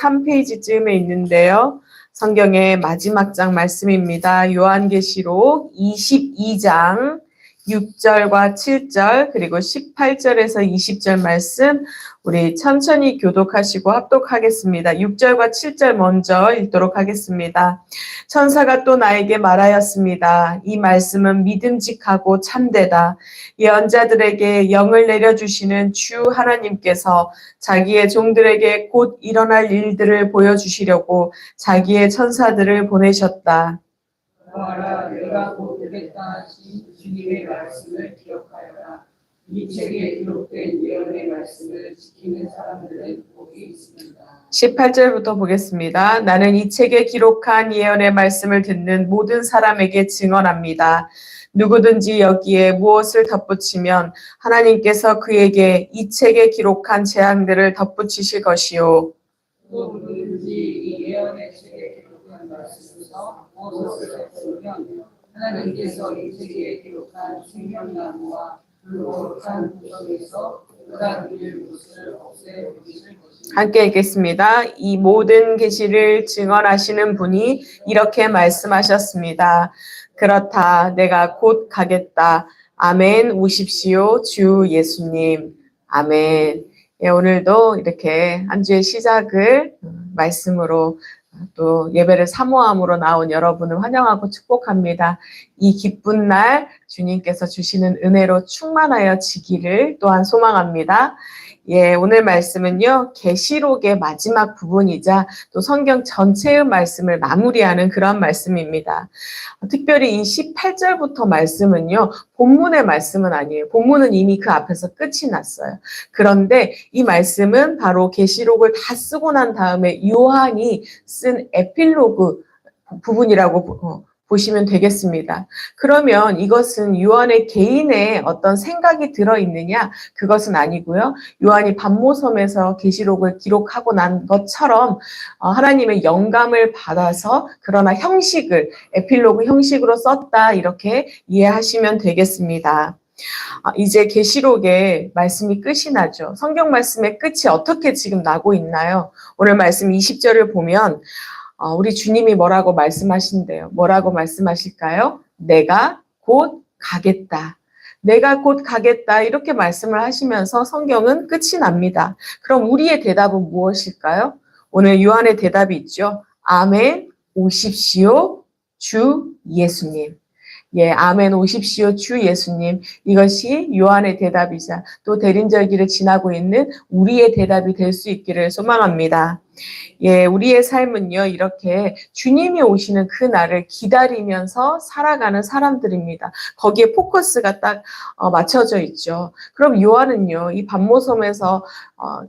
3페이지쯤에 있는데요. 성경의 마지막 장 말씀입니다. 요한계시록 22장 6절과 7절 그리고 18절에서 20절 말씀 우리 천천히 교독하시고 합독하겠습니다. 6절과 7절 먼저 읽도록 하겠습니다. 천사가 또 나에게 말하였습니다. 이 말씀은 믿음직하고 참되다. 예언자들에게 영을 내려주시는 주 하나님께서 자기의 종들에게 곧 일어날 일들을 보여주시려고 자기의 천사들을 보내셨다. 보아라, 내가 곧 오겠다 하신 주님의 말씀을 기억하여라. 이 책에 기록된 예언의 말씀을 지키는 사람들은 복이 있습니다. 18절부터 보겠습니다. 나는 이 책에 기록한 예언의 말씀을 듣는 모든 사람에게 증언합니다. 누구든지 여기에 무엇을 덧붙이면 하나님께서 그에게 이 책에 기록한 재앙들을 덧붙이실 것이요. 또 누구든지 이 예언의 책에 기록한 말씀에서 무엇을 덧붙이면 하나님께서 이 책에 기록한 생명나무와 거룩한 구석에서 그가 누릴 곳을 없애버리실 것입니다. 함께 읽겠습니다. 이 모든 계시를 증언하시는 분이 이렇게 말씀하셨습니다. 그렇다. 내가 곧 가겠다. 아멘. 오십시오. 주 예수님. 아멘. 예, 오늘도 이렇게 한 주의 시작을 말씀으로 또 예배를 사모함으로 나온 여러분을 환영하고 축복합니다. 이 기쁜 날 주님께서 주시는 은혜로 충만하여 지기를 또한 소망합니다. 예, 오늘 말씀은요, 계시록의 마지막 부분이자 또 성경 전체의 말씀을 마무리하는 그런 말씀입니다. 특별히 이 18절부터 말씀은요, 본문의 말씀은 아니에요. 본문은 이미 그 앞에서 끝이 났어요. 그런데 이 말씀은 바로 계시록을 다 쓰고 난 다음에 요한이 쓴 에필로그 부분이라고 보시면 되겠습니다. 그러면 이것은 요한의 개인의 어떤 생각이 들어있느냐? 그것은 아니고요. 요한이 반모섬에서 계시록을 기록하고 난 것처럼 하나님의 영감을 받아서 그러나 형식을 에필로그 형식으로 썼다 이렇게 이해하시면 되겠습니다. 이제 계시록의 말씀이 끝이 나죠. 성경 말씀의 끝이 어떻게 지금 나고 있나요? 오늘 말씀 20절을 보면 우리 주님이 뭐라고 말씀하신대요? 뭐라고 말씀하실까요? 내가 곧 가겠다. 내가 곧 가겠다. 이렇게 말씀을 하시면서 성경은 끝이 납니다. 그럼 우리의 대답은 무엇일까요? 오늘 요한의 대답이 있죠. 아멘 오십시오. 주 예수님. 예, 아멘 오십시오. 주 예수님. 이것이 요한의 대답이자 또 대림절기를 지나고 있는 우리의 대답이 될 수 있기를 소망합니다. 예, 우리의 삶은요, 이렇게 주님이 오시는 그 날을 기다리면서 살아가는 사람들입니다. 거기에 포커스가 딱 맞춰져 있죠. 그럼 요한은요, 이 반모섬에서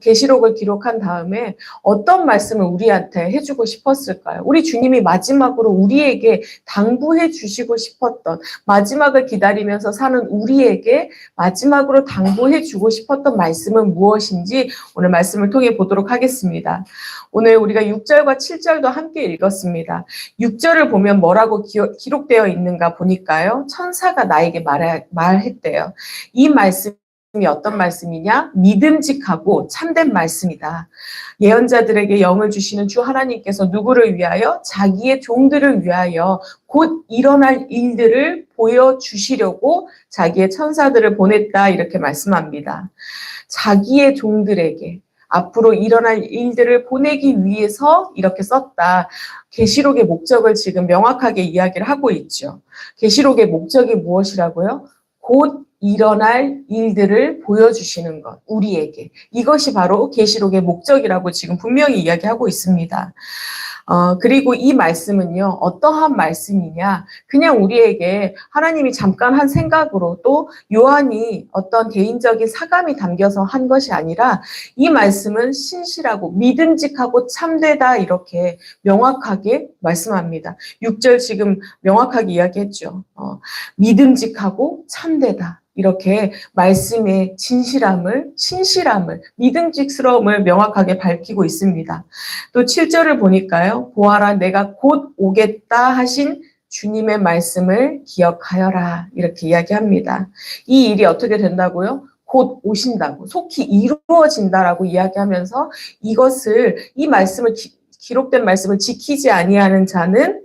계시록을 기록한 다음에 어떤 말씀을 우리한테 해주고 싶었을까요? 우리 주님이 마지막으로 우리에게 당부해 주시고 싶었던, 마지막을 기다리면서 사는 우리에게 마지막으로 당부해 주고 싶었던 말씀은 무엇인지 오늘 말씀을 통해 보도록 하겠습니다. 오늘 우리가 6절과 7절도 함께 읽었습니다. 6절을 보면 뭐라고 기록되어 있는가 보니까요. 천사가 나에게 말했대요. 이 말씀이 어떤 말씀이냐? 믿음직하고 참된 말씀이다. 예언자들에게 영을 주시는 주 하나님께서 누구를 위하여? 자기의 종들을 위하여 곧 일어날 일들을 보여주시려고 자기의 천사들을 보냈다 이렇게 말씀합니다. 자기의 종들에게 앞으로 일어날 일들을 보내기 위해서 이렇게 썼다. 계시록의 목적을 지금 명확하게 이야기를 하고 있죠. 계시록의 목적이 무엇이라고요? 곧 일어날 일들을 보여주시는 것, 우리에게. 이것이 바로 계시록의 목적이라고 지금 분명히 이야기하고 있습니다. 그리고 이 말씀은요, 어떠한 말씀이냐. 그냥 우리에게 하나님이 잠깐 한 생각으로 또 요한이 어떤 개인적인 사감이 담겨서 한 것이 아니라 이 말씀은 신실하고 믿음직하고 참되다 이렇게 명확하게 말씀합니다. 6절 지금 명확하게 이야기했죠. 믿음직하고 참되다. 이렇게 말씀의 진실함을, 신실함을, 믿음직스러움을 명확하게 밝히고 있습니다. 또 7절을 보니까요. 보아라 내가 곧 오겠다 하신 주님의 말씀을 기억하여라. 이렇게 이야기합니다. 이 일이 어떻게 된다고요? 곧 오신다고, 속히 이루어진다라고 이야기하면서 이것을, 이 말씀을, 기록된 말씀을 지키지 아니하는 자는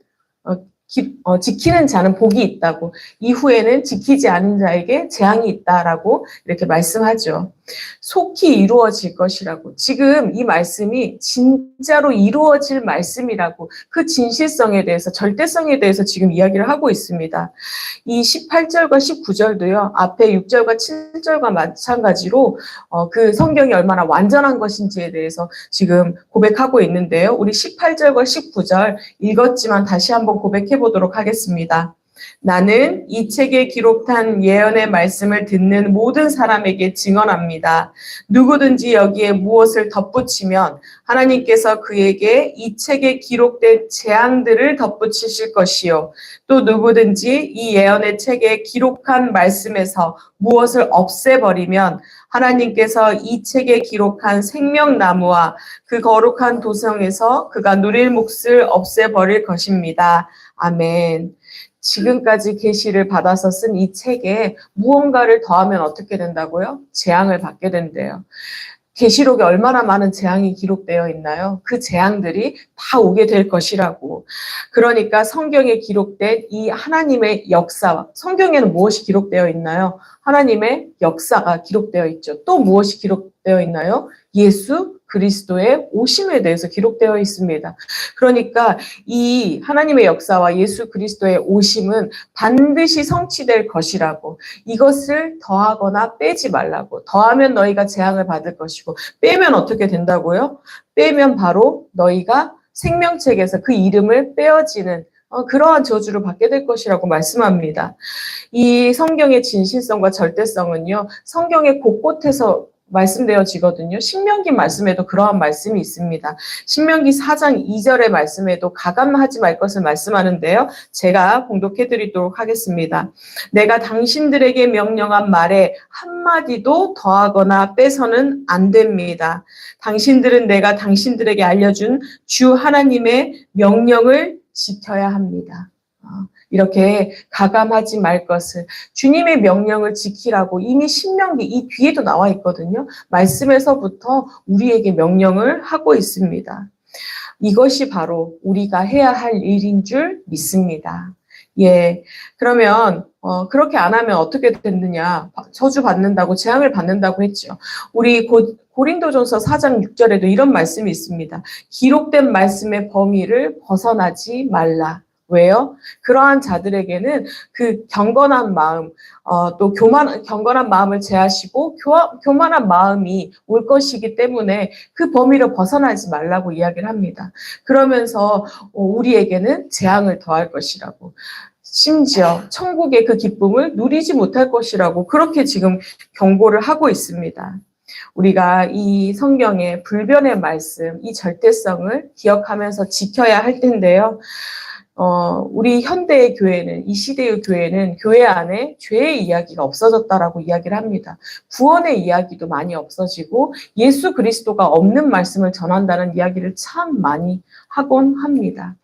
지키는 자는 복이 있다고, 이후에는 지키지 않은 자에게 재앙이 있다라고 이렇게 말씀하죠. 속히 이루어질 것이라고. 지금 이 말씀이 진짜로 이루어질 말씀이라고, 그 진실성에 대해서, 절대성에 대해서 지금 이야기를 하고 있습니다. 이 18절과 19절도요, 앞에 6절과 7절과 마찬가지로 그 성경이 얼마나 완전한 것인지에 대해서 지금 고백하고 있는데요. 우리 18절과 19절 읽었지만 다시 한번 고백해 보도록 하겠습니다. 나는 이 책에 기록한 예언의 말씀을 듣는 모든 사람에게 증언합니다. 누구든지 여기에 무엇을 덧붙이면 하나님께서 그에게 이 책에 기록된 재앙들을 덧붙이실 것이요. 또 누구든지 이 예언의 책에 기록한 말씀에서 무엇을 없애버리면 하나님께서 이 책에 기록한 생명나무와 그 거룩한 도성에서 그가 누릴 몫을 없애버릴 것입니다. 아멘. 지금까지 계시를 받아서 쓴 이 책에 무언가를 더하면 어떻게 된다고요? 재앙을 받게 된대요. 계시록에 얼마나 많은 재앙이 기록되어 있나요? 그 재앙들이 다 오게 될 것이라고. 그러니까 성경에 기록된 이 하나님의 역사와, 성경에는 무엇이 기록되어 있나요? 하나님의 역사가 기록되어 있죠. 또 무엇이 기록되어 있나요? 예수 그리스도의 오심에 대해서 기록되어 있습니다. 그러니까 이 하나님의 역사와 예수 그리스도의 오심은 반드시 성취될 것이라고, 이것을 더하거나 빼지 말라고. 더하면 너희가 재앙을 받을 것이고, 빼면 어떻게 된다고요? 빼면 바로 너희가 생명책에서 그 이름을 빼어지는 그러한 저주를 받게 될 것이라고 말씀합니다. 이 성경의 진실성과 절대성은요, 성경의 곳곳에서 말씀되어지거든요. 신명기 말씀에도 그러한 말씀이 있습니다. 신명기 4장 2절의 말씀에도 가감하지 말 것을 말씀하는데요. 제가 봉독해 드리도록 하겠습니다. 내가 당신들에게 명령한 말에 한마디도 더하거나 빼서는 안 됩니다. 당신들은 내가 당신들에게 알려준 주 하나님의 명령을 지켜야 합니다. 이렇게 가감하지 말 것을, 주님의 명령을 지키라고 이미 신명기 이 뒤에도 나와 있거든요. 말씀에서부터 우리에게 명령을 하고 있습니다. 이것이 바로 우리가 해야 할 일인 줄 믿습니다. 예, 그러면 그렇게 안 하면 어떻게 됐느냐? 저주 받는다고, 재앙을 받는다고 했죠. 우리 고린도전서 4장 6절에도 이런 말씀이 있습니다. 기록된 말씀의 범위를 벗어나지 말라. 왜요? 그러한 자들에게는 그 경건한 마음, 또 경건한 마음을 제하시고 교만한 마음이 올 것이기 때문에 그 범위를 벗어나지 말라고 이야기를 합니다. 그러면서 우리에게는 재앙을 더할 것이라고, 심지어 천국의 그 기쁨을 누리지 못할 것이라고 그렇게 지금 경고를 하고 있습니다. 우리가 이 성경의 불변의 말씀, 이 절대성을 기억하면서 지켜야 할 텐데요. 우리 현대의 교회는, 이 시대의 교회는 교회 안에 죄의 이야기가 없어졌다라고 이야기를 합니다. 구원의 이야기도 많이 없어지고 예수 그리스도가 없는 말씀을 전한다는 이야기를 참 많이 하곤 합니다.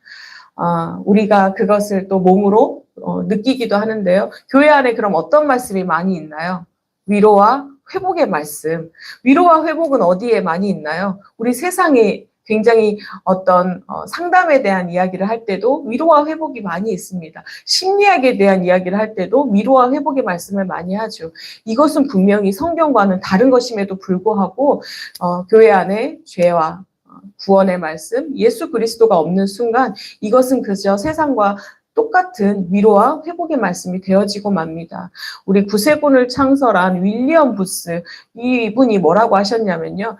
우리가 그것을 또 몸으로 느끼기도 하는데요. 교회 안에 그럼 어떤 말씀이 많이 있나요? 위로와 회복의 말씀. 위로와 회복은 어디에 많이 있나요? 우리 세상에 굉장히 어떤 상담에 대한 이야기를 할 때도 위로와 회복이 많이 있습니다. 심리학에 대한 이야기를 할 때도 위로와 회복의 말씀을 많이 하죠. 이것은 분명히 성경과는 다른 것임에도 불구하고 교회 안에 죄와 구원의 말씀, 예수 그리스도가 없는 순간 이것은 그저 세상과 똑같은 위로와 회복의 말씀이 되어지고 맙니다. 우리 구세군을 창설한 윌리엄 부스, 이분이 뭐라고 하셨냐면요.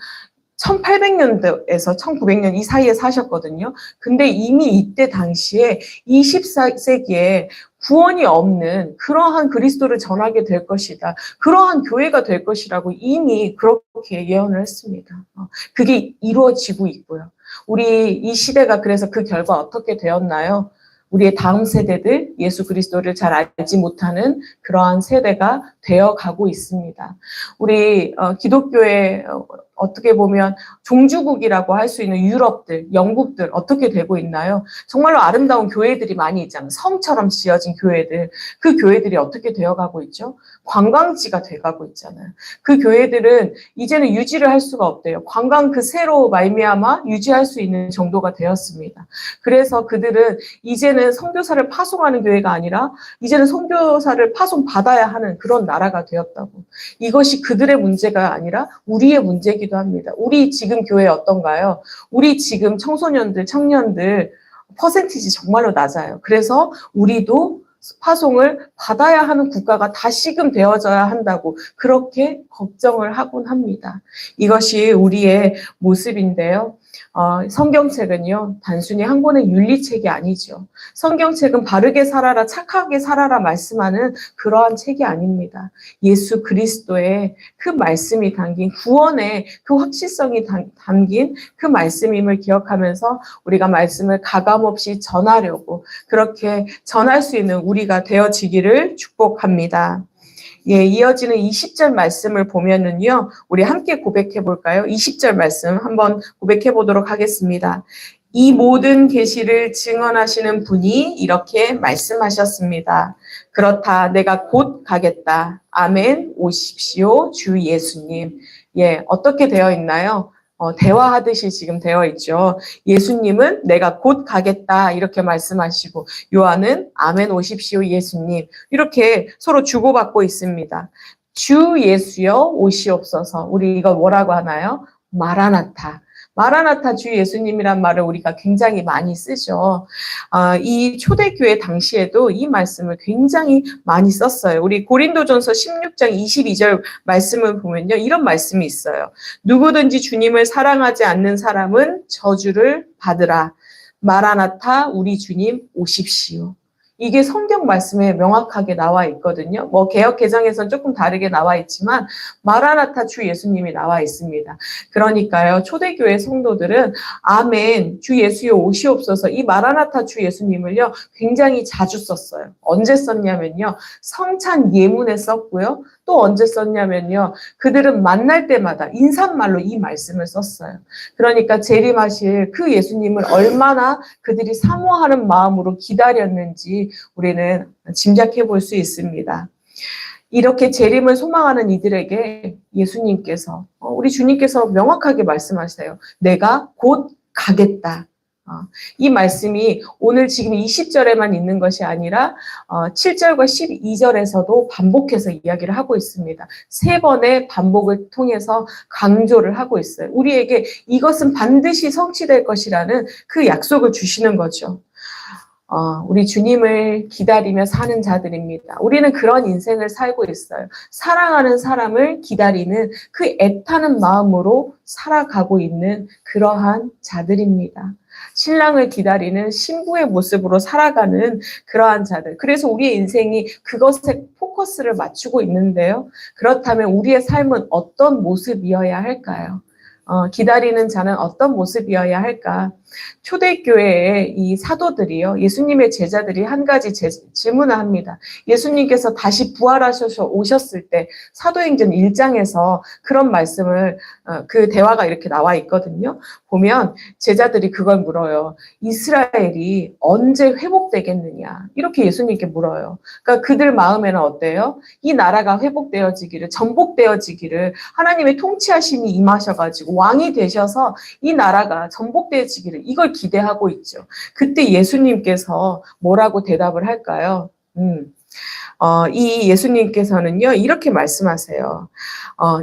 1800년대에서 1900년 이 사이에 사셨거든요. 근데 이미 이때 당시에 24세기에 구원이 없는 그러한 그리스도를 전하게 될 것이다. 그러한 교회가 될 것이라고 이미 그렇게 예언을 했습니다. 그게 이루어지고 있고요. 우리 이 시대가 그래서 그 결과 어떻게 되었나요? 우리의 다음 세대들 예수 그리스도를 잘 알지 못하는 그러한 세대가 되어가고 있습니다. 우리 기독교의 어떻게 보면 종주국이라고 할 수 있는 유럽들, 영국들 어떻게 되고 있나요? 정말로 아름다운 교회들이 많이 있잖아요. 성처럼 지어진 교회들. 그 교회들이 어떻게 되어가고 있죠? 관광지가 돼가고 있잖아요. 그 교회들은 이제는 유지를 할 수가 없대요. 관광 그 새로 말미암아 유지할 수 있는 정도가 되었습니다. 그래서 그들은 이제는 선교사를 파송하는 교회가 아니라 이제는 선교사를 파송받아야 하는 그런 나라가 되었다고. 이것이 그들의 문제가 아니라 우리의 문제이기도 합니다. 우리 지금 교회 어떤가요? 우리 지금 청소년들, 청년들 퍼센티지 정말로 낮아요. 그래서 우리도 파송을 받아야 하는 국가가 다시금 되어져야 한다고 그렇게 걱정을 하곤 합니다. 이것이 우리의 모습인데요. 성경책은요, 단순히 한 권의 윤리책이 아니죠. 성경책은 바르게 살아라, 착하게 살아라 말씀하는 그러한 책이 아닙니다. 예수 그리스도의 그 말씀이 담긴 구원의 그 확실성이 담긴 그 말씀임을 기억하면서 우리가 말씀을 가감없이 전하려고 그렇게 전할 수 있는 우리가 되어지기를 축복합니다. 예, 이어지는 20절 말씀을 보면은요, 우리 함께 고백해 볼까요? 20절 말씀 한번 고백해 보도록 하겠습니다. 이 모든 계시를 증언하시는 분이 이렇게 말씀하셨습니다. 그렇다, 내가 곧 가겠다. 아멘. 오십시오, 주 예수님. 예, 어떻게 되어 있나요? 대화하듯이 지금 되어 있죠. 예수님은 내가 곧 가겠다 이렇게 말씀하시고 요한은 아멘 오십시오 예수님 이렇게 서로 주고받고 있습니다. 주 예수여 오시옵소서. 우리 이거 뭐라고 하나요? 마라나타. 마라나타 주 예수님이란 말을 우리가 굉장히 많이 쓰죠. 이 초대교회 당시에도 이 말씀을 굉장히 많이 썼어요. 우리 고린도전서 16장 22절 말씀을 보면요. 이런 말씀이 있어요. 누구든지 주님을 사랑하지 않는 사람은 저주를 받으라. 마라나타 우리 주님 오십시오. 이게 성경 말씀에 명확하게 나와 있거든요. 뭐 개역 개정에서는 조금 다르게 나와 있지만 마라나타 주 예수님이 나와 있습니다. 그러니까요. 초대교회 성도들은 아멘 주 예수여 오시옵소서 이 마라나타 주 예수님을요. 굉장히 자주 썼어요. 언제 썼냐면요. 성찬 예문에 썼고요. 또 언제 썼냐면요. 그들은 만날 때마다 인사말로 이 말씀을 썼어요. 그러니까 재림하실 그 예수님을 얼마나 그들이 사모하는 마음으로 기다렸는지 우리는 짐작해 볼 수 있습니다. 이렇게 재림을 소망하는 이들에게 예수님께서 우리 주님께서 명확하게 말씀하세요. 내가 곧 가겠다. 이 말씀이 오늘 지금 20절에만 있는 것이 아니라 7절과 12절에서도 반복해서 이야기를 하고 있습니다. 3번의 반복을 통해서 강조를 하고 있어요. 우리에게 이것은 반드시 성취될 것이라는 그 약속을 주시는 거죠. 우리 주님을 기다리며 사는 자들입니다. 우리는 그런 인생을 살고 있어요. 사랑하는 사람을 기다리는 그 애타는 마음으로 살아가고 있는 그러한 자들입니다. 신랑을 기다리는 신부의 모습으로 살아가는 그러한 자들. 그래서 우리의 인생이 그것에 포커스를 맞추고 있는데요. 그렇다면 우리의 삶은 어떤 모습이어야 할까요? 기다리는 자는 어떤 모습이어야 할까? 초대교회의 이 사도들이요, 예수님의 제자들이 한 가지 질문을 합니다. 예수님께서 다시 부활하셔서 오셨을 때 사도행전 1장에서 그런 말씀을 그 대화가 이렇게 나와 있거든요. 보면 제자들이 그걸 물어요. 이스라엘이 언제 회복되겠느냐? 이렇게 예수님께 물어요. 그러니까 그들 마음에는 어때요? 이 나라가 회복되어지기를, 전복되어지기를 하나님의 통치하심이 임하셔가지고 왕이 되셔서 이 나라가 전복되어지기를 이걸 기대하고 있죠. 그때 예수님께서 뭐라고 대답을 할까요? 이 예수님께서는요, 이렇게 말씀하세요.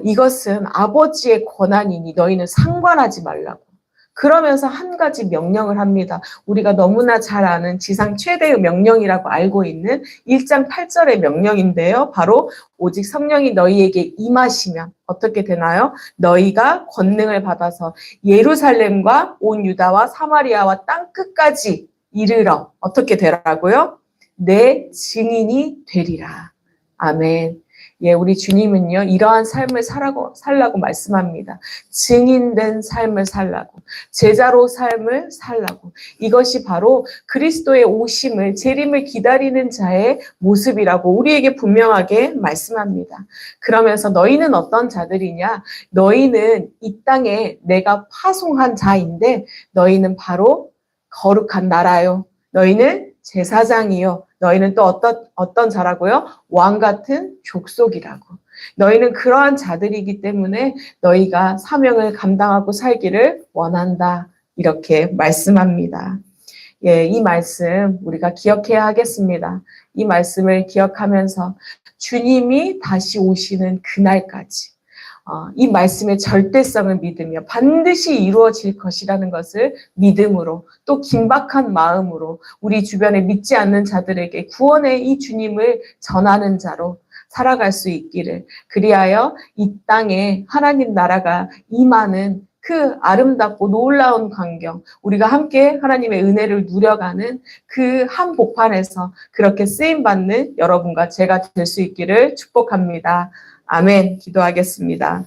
이것은 아버지의 권한이니 너희는 상관하지 말라고. 그러면서 한 가지 명령을 합니다. 우리가 너무나 잘 아는 지상 최대의 명령이라고 알고 있는 1장 8절의 명령인데요. 바로 오직 성령이 너희에게 임하시면 어떻게 되나요? 너희가 권능을 받아서 예루살렘과 온 유다와 사마리아와 땅 끝까지 이르러 어떻게 되라고요? 내 증인이 되리라. 아멘. 예, 우리 주님은요, 이러한 삶을 살라고 말씀합니다. 증인된 삶을 살라고, 제자로 삶을 살라고. 이것이 바로 그리스도의 오심을, 재림을 기다리는 자의 모습이라고 우리에게 분명하게 말씀합니다. 그러면서 너희는 어떤 자들이냐? 너희는 이 땅에 내가 파송한 자인데 너희는 바로 거룩한 나라요. 너희는 제사장이요. 너희는 또 어떤 자라고요? 왕 같은 족속이라고. 너희는 그러한 자들이기 때문에 너희가 사명을 감당하고 살기를 원한다. 이렇게 말씀합니다. 예, 이 말씀 우리가 기억해야 하겠습니다. 이 말씀을 기억하면서 주님이 다시 오시는 그날까지 이 말씀의 절대성을 믿으며 반드시 이루어질 것이라는 것을 믿음으로 또 긴박한 마음으로 우리 주변에 믿지 않는 자들에게 구원의 이 주님을 전하는 자로 살아갈 수 있기를, 그리하여 이 땅에 하나님 나라가 임하는 그 아름답고 놀라운 광경, 우리가 함께 하나님의 은혜를 누려가는 그 한복판에서 그렇게 쓰임받는 여러분과 제가 될 수 있기를 축복합니다. 아멘. 기도하겠습니다.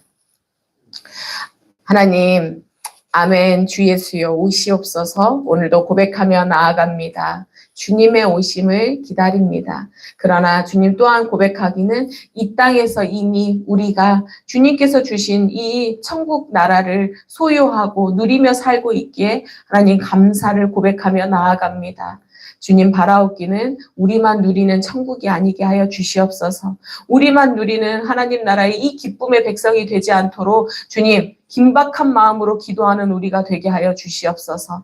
하나님, 아멘. 주 예수여 오시옵소서. 오늘도 고백하며 나아갑니다. 주님의 오심을 기다립니다. 그러나 주님 또한 고백하기는 이 땅에서 이미 우리가 주님께서 주신 이 천국 나라를 소유하고 누리며 살고 있기에 하나님 감사를 고백하며 나아갑니다. 주님 바라옵기는 우리만 누리는 천국이 아니게 하여 주시옵소서. 우리만 누리는 하나님 나라의 이 기쁨의 백성이 되지 않도록 주님 긴박한 마음으로 기도하는 우리가 되게 하여 주시옵소서.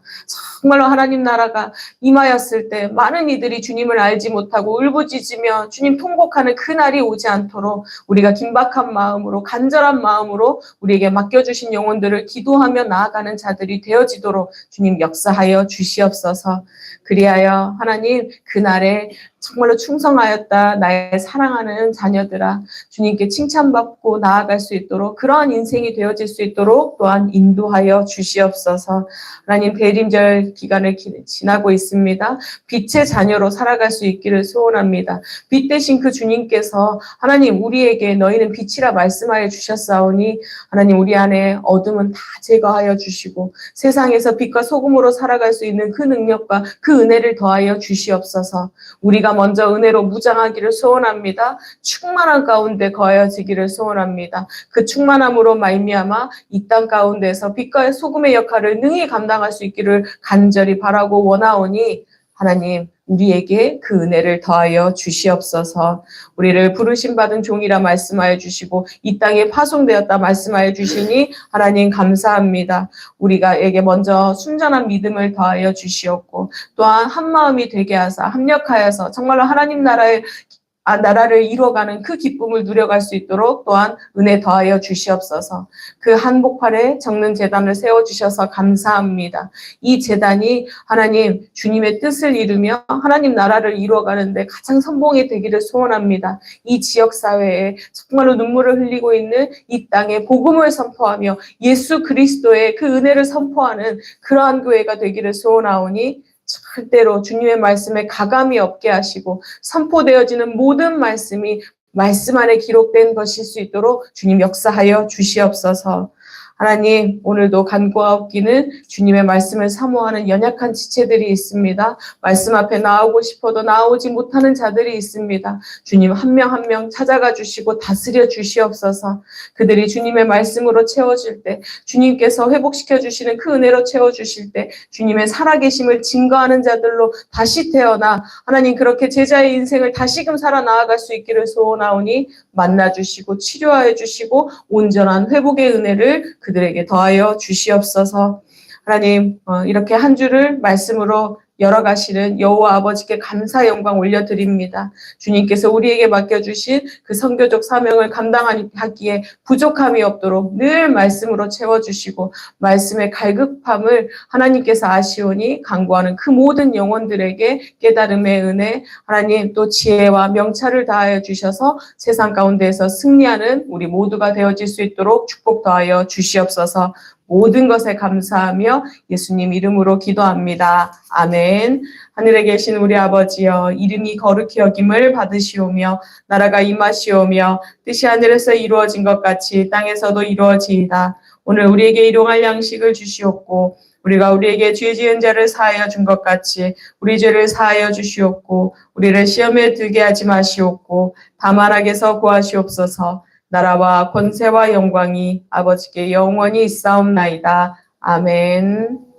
정말로 하나님 나라가 임하였을 때 많은 이들이 주님을 알지 못하고 울부짖으며 주님 통곡하는 그날이 오지 않도록 우리가 긴박한 마음으로 간절한 마음으로 우리에게 맡겨주신 영혼들을 기도하며 나아가는 자들이 되어지도록 주님 역사하여 주시옵소서. 그리하여 하나님 그날에 정말로 충성하였다 나의 사랑하는 자녀들아 주님께 칭찬받고 나아갈 수 있도록 그러한 인생이 되어질 수 있도록 또한 인도하여 주시옵소서. 하나님 대림절 기간을 지나고 있습니다. 빛의 자녀로 살아갈 수 있기를 소원합니다. 빛 대신 그 주님께서 하나님 우리에게 너희는 빛이라 말씀하여 주셨사오니 하나님 우리 안에 어둠은 다 제거하여 주시고 세상에서 빛과 소금으로 살아갈 수 있는 그 능력과 그 은혜를 더하여 주시옵소서. 우리가 먼저 은혜로 무장하기를 소원합니다. 충만한 가운데 거하여지기를 소원합니다. 그 충만함으로 말미암아 이 땅 가운데서 빛과 소금의 역할을 능히 감당할 수 있기를 간절히 바라고 원하오니 하나님 우리에게 그 은혜를 더하여 주시옵소서. 우리를 부르심 받은 종이라 말씀하여 주시고 이 땅에 파송되었다 말씀하여 주시니 하나님 감사합니다. 우리가에게 먼저 순전한 믿음을 더하여 주시옵고 또한 한마음이 되게 하사 합력하여서 정말로 하나님 나라를 이루어가는 그 기쁨을 누려갈 수 있도록 또한 은혜 더하여 주시옵소서. 그 한복판에 적는 제단을 세워주셔서 감사합니다. 이 제단이 하나님 주님의 뜻을 이루며 하나님 나라를 이루어가는데 가장 선봉이 되기를 소원합니다. 이 지역사회에 정말로 눈물을 흘리고 있는 이 땅에 복음을 선포하며 예수 그리스도의 그 은혜를 선포하는 그러한 교회가 되기를 소원하오니 절대로 주님의 말씀에 가감이 없게 하시고 선포되어지는 모든 말씀이 말씀 안에 기록된 것일 수 있도록 주님 역사하여 주시옵소서. 하나님 오늘도 간구하옵기는 주님의 말씀을 사모하는 연약한 지체들이 있습니다. 말씀 앞에 나오고 싶어도 나오지 못하는 자들이 있습니다. 주님 한 명 한 명 찾아가 주시고 다스려 주시옵소서. 그들이 주님의 말씀으로 채워질 때 주님께서 회복시켜 주시는 그 은혜로 채워주실 때 주님의 살아계심을 증거하는 자들로 다시 태어나 하나님 그렇게 제자의 인생을 다시금 살아나아갈 수 있기를 소원하오니 만나주시고 치료하여 주시고 온전한 회복의 은혜를 그들에게 더하여 주시옵소서. 하나님 이렇게 한 주를 말씀으로 열어가시는 여호와 아버지께 감사 영광 올려드립니다. 주님께서 우리에게 맡겨주신 그 선교적 사명을 감당하기에 부족함이 없도록 늘 말씀으로 채워주시고 말씀의 갈급함을 하나님께서 아시오니 간구하는 그 모든 영혼들에게 깨달음의 은혜 하나님 또 지혜와 명찰을 다하여 주셔서 세상 가운데에서 승리하는 우리 모두가 되어질 수 있도록 축복 더하여 주시옵소서. 모든 것에 감사하며 예수님 이름으로 기도합니다. 아멘. 하늘에 계신 우리 아버지여, 이름이 거룩히 여김을 받으시오며 나라가 임하시오며 뜻이 하늘에서 이루어진 것 같이 땅에서도 이루어지이다. 오늘 우리에게 일용할 양식을 주시옵고 우리가 우리에게 죄 지은 자를 사하여 준 것 같이 우리 죄를 사하여 주시옵고 우리를 시험에 들게 하지 마시옵고 다만 악에서 구하시옵소서. 나라와 권세와 영광이 아버지께 영원히 있사옵나이다. 아멘.